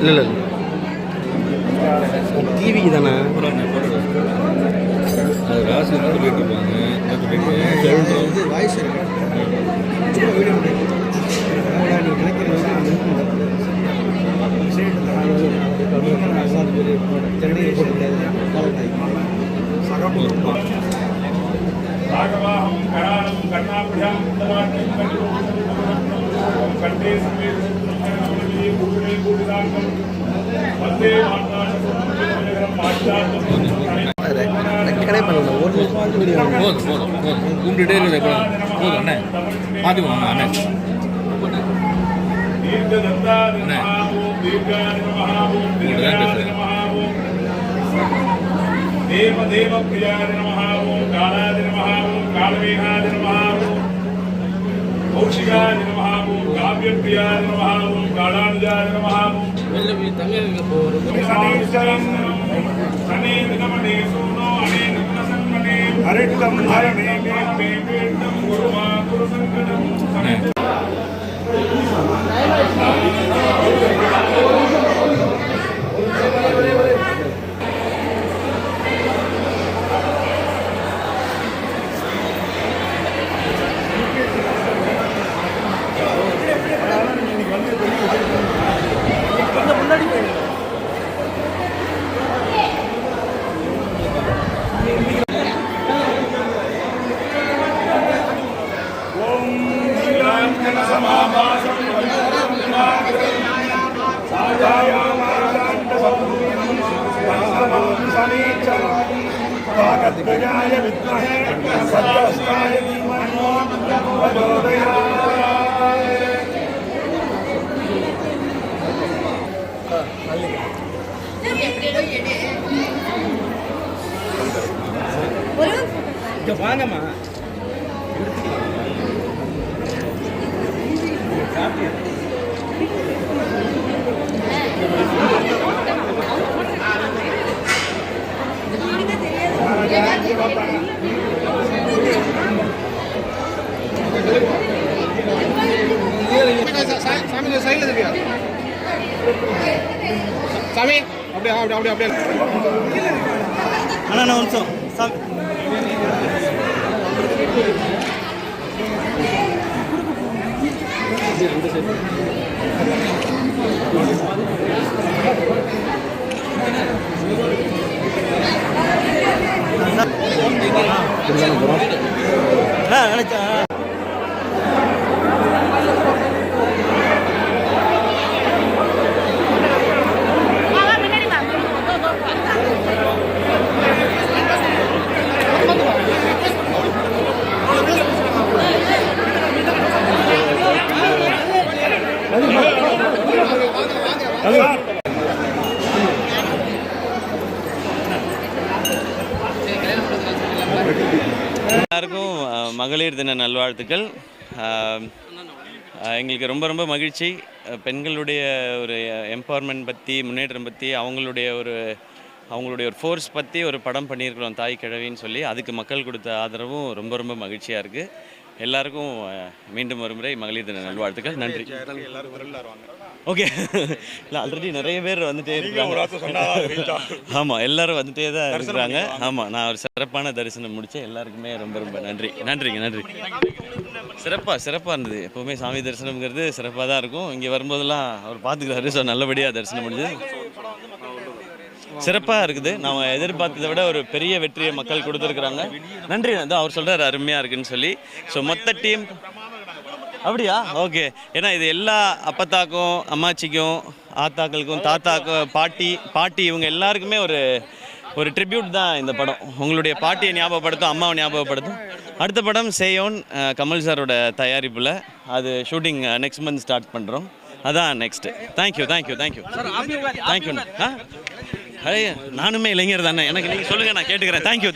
இல்லை இல்லை டிவிக்கு தானே அது ராசி சொல்லிட்டு இருப்பாங்க வாய்ஸ் கடை பண்ணல ஒரு கும்பிட்டுட்டே இருக்குது போதும் அண்ணே பார்த்துக்கோங்க அண்ணே देव देव प्रियाय नमः ओम कालाय नमः ओम कालमेघाय नमः ओम कौशिकाय नमः ओम काव्य प्रियाय नमः ओम कालानुजाय नमः ओम सने नमने सुनो अने नमसन्मने हरितं हरणे मे वेदं गुरुमा गुरु संकटं सने भागद्गजाय विद्महे सत्यस्ताय धीमहि प्रचोदयात् வாங்கம்மா சாமி சைடில் தெரியா சாமி அப்படியே அப்படியே அப்படியே அண்ணா நான் நிமிஷம் சாமி நினைச்சா எல்லாருக்கும் மகளிர் தின நல்வாழ்த்துக்கள். எங்களுக்கு ரொம்ப ரொம்ப மகிழ்ச்சி. பெண்களுடைய ஒரு எம்பவர்மெண்ட் பற்றி, முன்னேற்றம் பற்றி, அவங்களுடைய ஒரு ஃபோர்ஸ் பற்றி ஒரு படம் பண்ணியிருக்கிறோம், தாய் கிழவின்னு சொல்லி. அதுக்கு மக்கள் கொடுத்த ஆதரவும் ரொம்ப ரொம்ப மகிழ்ச்சியாக இருக்குது. எல்லாருக்கும் மீண்டும் ஒரு முறை மகளிர் தின நல்வாழ்த்துக்கள். நன்றி. ஓகே, இல்லை ஆல்ரெடி நிறைய பேர் வந்துட்டே இருக்காங்க. ஆமாம், எல்லோரும் வந்துட்டே தான் இருக்கிறாங்க. ஆமாம், நான் ஒரு சிறப்பான தரிசனம் முடித்தேன். எல்லாருக்குமே ரொம்ப ரொம்ப நன்றி. நன்றி. சிறப்பாக இருந்தது. எப்போவுமே சாமி தரிசனம்ங்கிறது சிறப்பாக தான் இருக்கும். இங்கே வரும்போதெல்லாம் அவர் பார்த்துக்கிறாரு. ஸோ நல்லபடியாக தரிசனம் முடிஞ்சது. சிறப்பாக இருக்குது. நாம் எதிர்பார்த்ததை விட ஒரு பெரிய வெற்றியை மக்கள் கொடுத்துருக்குறாங்க. நன்றி. தான் அவர் சொல்கிறார் அருமையாக இருக்குதுன்னு சொல்லி. ஸோ மொத்த டீம் அப்படியா? ஓகே. ஏன்னா இது எல்லா அப்பத்தாக்கும், அம்மாச்சிக்கும், ஆத்தாக்களுக்கும், தாத்தாக்கும், பாட்டி இவங்க எல்லாருக்குமே ஒரு ட்ரிபியூட் தான் இந்த படம். உங்களுடைய பாட்டியை ஞாபகப்படுத்தும், அம்மாவை ஞாபகப்படுத்தும். அடுத்த படம் சேயோன், கமல் சாரோட தயாரிப்பில். அது ஷூட்டிங் நெக்ஸ்ட் மந்த் ஸ்டார்ட் பண்ணுறோம். அதான் நெக்ஸ்ட்டு. தேங்க்யூ. நானுமே இளைஞர் தானே. எனக்கு நீங்கள் சொல்லுங்கள், நான் கேட்டுக்கிறேன். தேங்க்யூ.